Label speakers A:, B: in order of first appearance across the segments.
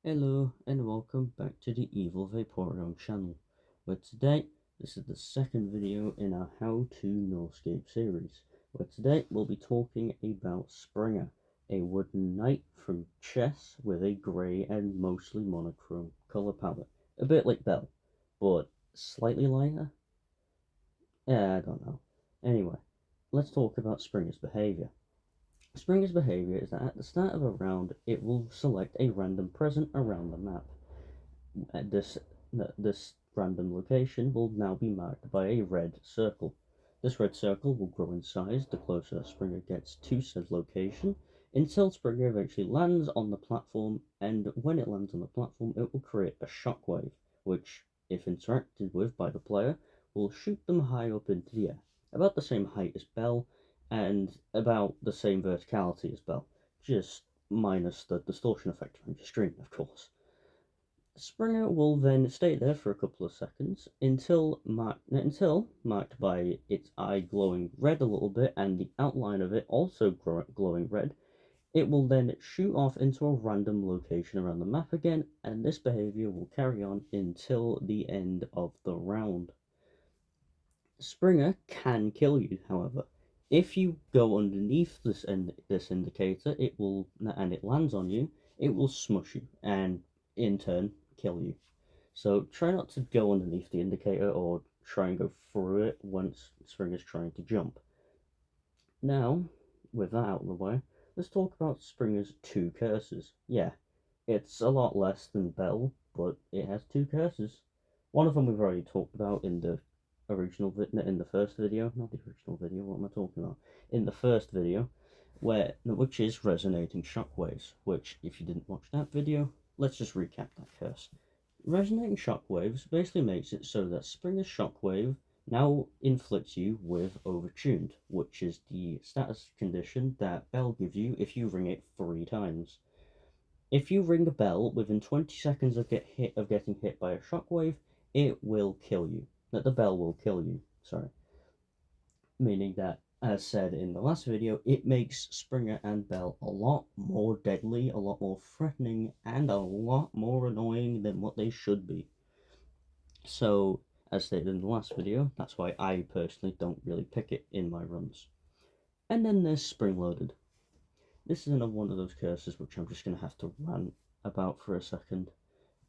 A: Hello and welcome back to the Evil Vaporeon channel, where today, this is the second video in our How to Nullscape series, where today we'll be talking about Springer, a wooden knight from chess with a grey and mostly monochrome colour palette. A bit like Belle, but slightly lighter? Yeah, I don't know. Anyway, let's talk about Springer's behaviour. Springer's behaviour is that at the start of a round, it will select a random present around the map. This random location will now be marked by a red circle. This red circle will grow in size the closer Springer gets to said location, until Springer eventually lands on the platform, and when it lands on the platform it will create a shockwave, which, if interacted with by the player, will shoot them high up into the air, about the same height as Belle, and about the same verticality as Belle, just minus the distortion effect around your screen, of course. Springer will then stay there for a couple of seconds until marked by its eye glowing red a little bit and the outline of it also glowing red. It will then shoot off into a random location around the map again, and this behavior will carry on until the end of the round. Springer can kill you, however. If you go underneath this indicator, and it lands on you, it will smush you and in turn kill you. So try not to go underneath the indicator or try and go through it once Springer's trying to jump. Now, with that out of the way, let's talk about Springer's two curses. Yeah, it's a lot less than Belle, but it has two curses. One of them we've already talked about in the first video, not the original video, what am I talking about? In the first video, which is resonating shockwaves, which, if you didn't watch that video, let's just recap that curse. Resonating shockwaves basically makes it so that Springer's shockwave now inflicts you with overtuned, which is the status condition that Belle gives you if you ring it 3 times. If you ring a bell within 20 seconds of getting hit by a shockwave, it will kill you. That the bell will kill you, sorry. Meaning that, as said in the last video, it makes Springer and Belle a lot more deadly, a lot more threatening, and a lot more annoying than what they should be. So, as stated in the last video, that's why I personally don't really pick it in my runs. And then there's Spring Loaded. This is another one of those curses which I'm just going to have to rant about for a second,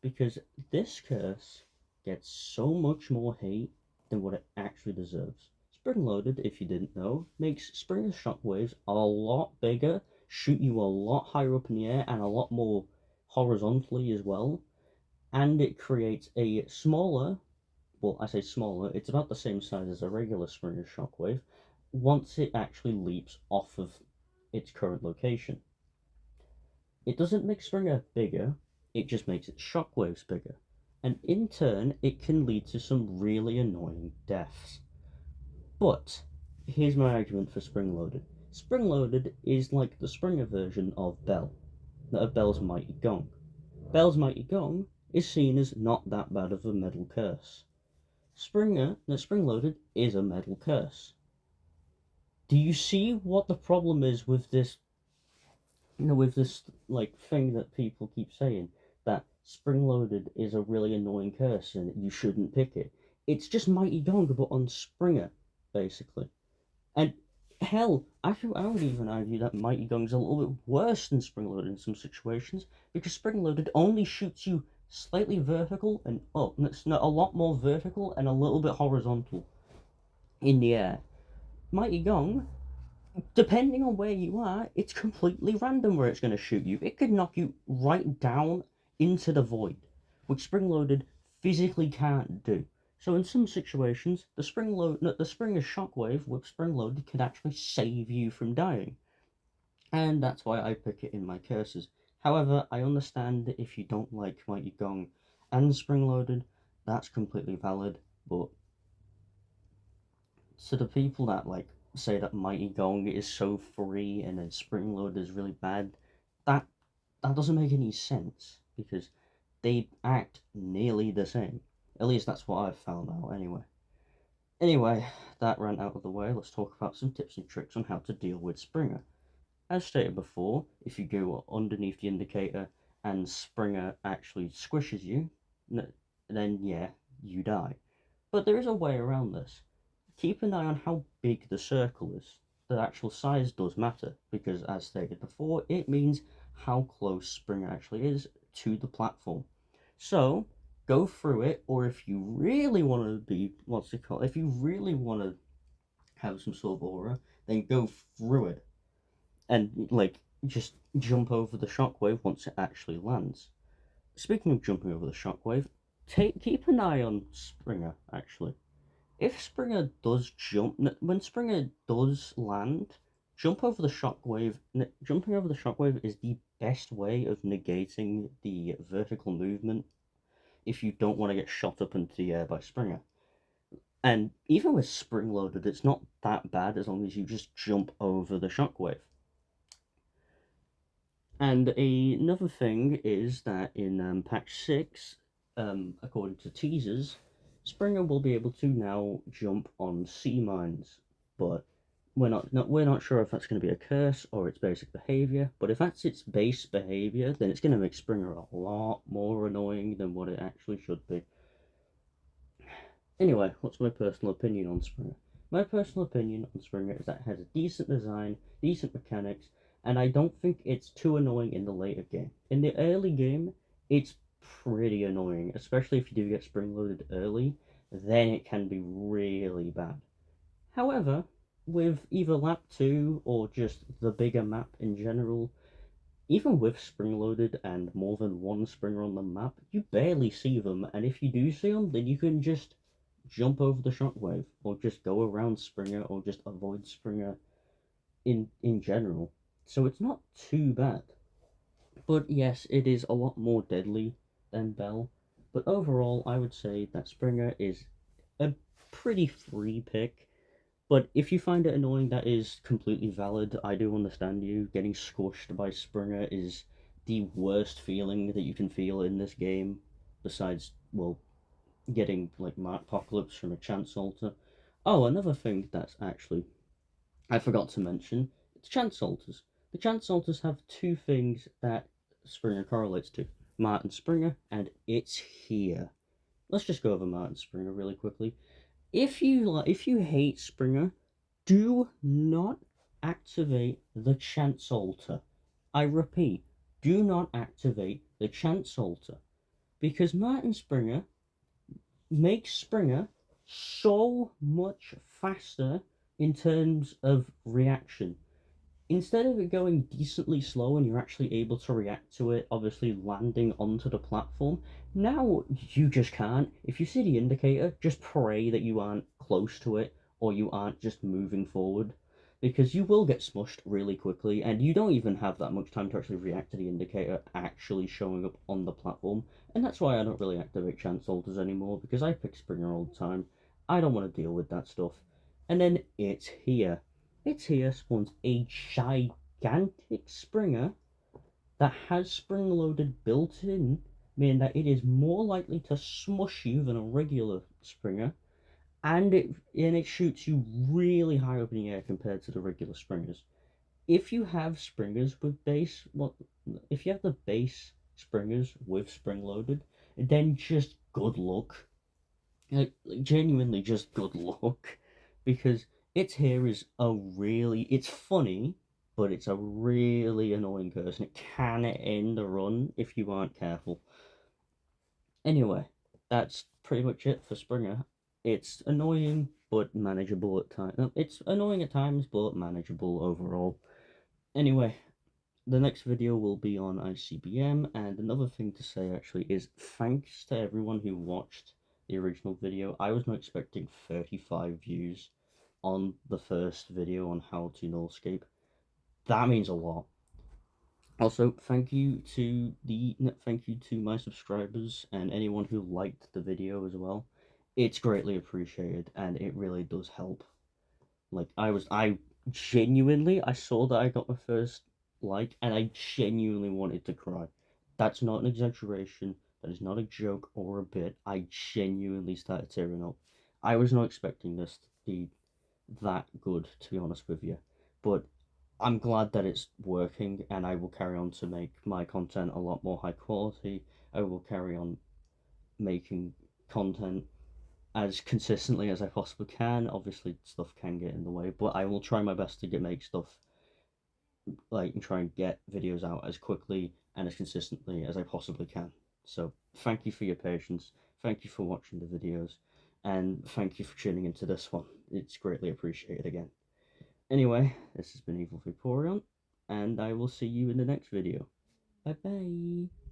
A: because this curse gets so much more hate than what it actually deserves. Spring Loaded, if you didn't know, makes Springer's shockwaves a lot bigger, shoot you a lot higher up in the air, and a lot more horizontally as well, and it creates a smaller, well, I say smaller, it's about the same size as a regular Springer shockwave once it actually leaps off of its current location. It doesn't make Springer bigger, it just makes its shockwaves bigger, and in turn it can lead to some really annoying deaths. But here's my argument for Spring Loaded. Spring Loaded is like the Springer version of Belle's Mighty Gong. Belle's Mighty Gong is seen as not that bad of a metal curse. Spring Loaded is a metal curse. Do you see what the problem is with this? With this like thing that people keep saying that Spring Loaded is a really annoying curse and you shouldn't pick it. It's just Mighty Gong but on Springer, basically. And hell, I would even argue that Mighty Gong's a little bit worse than Spring Loaded in some situations, because Spring Loaded only shoots you slightly vertical and up, and it's a lot more vertical and a little bit horizontal in the air. Mighty Gong, depending on where you are, it's completely random where it's going to shoot you. It could knock you right down into the void, which Spring Loaded physically can't do. So in some situations, the Springer shockwave with Spring Loaded can actually save you from dying. And that's why I pick it in my curses. However, I understand that if you don't like Mighty Gong and Spring Loaded, that's completely valid, but to the people that like say that Mighty Gong is so free and then Spring Loaded is really bad, that doesn't make any sense, because they act nearly the same. At least that's what I've found out anyway. Anyway, that rant out of the way, let's talk about some tips and tricks on how to deal with Springer. As stated before, if you go underneath the indicator and Springer actually squishes you, then yeah, you die. But there is a way around this. Keep an eye on how big the circle is. The actual size does matter, because as stated before, it means how close Springer actually is to the platform. So, go through it, or if you really want to be, what's it called, if you really want to have some sort of aura, then go through it. And, like, just jump over the shockwave once it actually lands. Speaking of jumping over the shockwave, keep an eye on Springer, actually. If Springer does jump, when Springer does land, jump over the shockwave. Jumping over the shockwave is the best way of negating the vertical movement if you don't want to get shot up into the air by Springer. And even with spring loaded, it's not that bad as long as you just jump over the shockwave. And another thing is that in patch 6, according to teasers, Springer will be able to now jump on sea mines, but we're not sure if that's going to be a curse or its basic behavior. But if that's its base behavior, then it's going to make Springer a lot more annoying than what it actually should be. Anyway, what's my personal opinion on Springer? My personal opinion on Springer is that it has a decent design, decent mechanics, and I don't think it's too annoying in the later game. In the early game, it's pretty annoying, especially if you do get spring loaded early, then it can be really bad. However, with either lap 2 or just the bigger map in general, even with spring loaded and more than one springer on the map, you barely see them, and if you do see them, then you can just jump over the shockwave, or just go around Springer, or just avoid Springer in general. So it's not too bad. But yes, it is a lot more deadly than Bell. But overall, I would say that Springer is a pretty free pick. But if you find it annoying, that is completely valid. I do understand you. Getting squished by Springer is the worst feeling that you can feel in this game. Besides, well, getting like Mark Apocalypse from a Chance Altar. Oh, another thing that's actually I forgot to mention, it's Chance Altars. The Chance Altars have two things that Springer correlates to. Martin Springer, and it's here. Let's just go over Martin Springer really quickly. If you hate Springer, do not activate the Chance Altar. I repeat, do not activate the Chance Altar, because Martin Springer makes Springer so much faster in terms of reaction. Instead of it going decently slow and you're actually able to react to it, obviously landing onto the platform, now you just can't. If you see the indicator, just pray that you aren't close to it or you aren't just moving forward. Because you will get smushed really quickly, and you don't even have that much time to actually react to the indicator actually showing up on the platform. And that's why I don't really activate chance alters anymore, because I pick Springer all the time. I don't want to deal with that stuff. And then it's here. It's here spawns a gigantic Springer that has spring loaded built in, meaning that it is more likely to smush you than a regular Springer, and it shoots you really high up in the air compared to the regular Springers. If you have Springers with base, well, if you have the base Springers with spring loaded, then just good luck. Like, genuinely just good luck, because its here is it's funny, but it's a really annoying curse, and it can end a run if you aren't careful. Anyway, that's pretty much it for Springer. It's annoying but manageable at times. It's annoying at times but manageable overall. Anyway, the next video will be on ICBM, and another thing to say actually is thanks to everyone who watched the original video. I was not expecting 35 views on the first video on how to nullscape. That means a lot. Also, thank you to my subscribers and anyone who liked the video as well. It's greatly appreciated, and it really does help. Like, I genuinely, I saw that I got my first like, and I genuinely wanted to cry. That's not an exaggeration. That is not a joke or a bit. I genuinely started tearing up. I was not expecting this to be that good, to be honest with you. But I'm glad that it's working, and I will carry on to make my content a lot more high quality. I will carry on making content as consistently as I possibly can. Obviously, stuff can get in the way, but I will try my best to make stuff and try and get videos out as quickly and as consistently as I possibly can. So, thank you for your patience. Thank you for watching the videos, and thank you for tuning into this one. It's greatly appreciated again. Anyway, this has been Evil Vaporeon, and I will see you in the next video. Bye bye.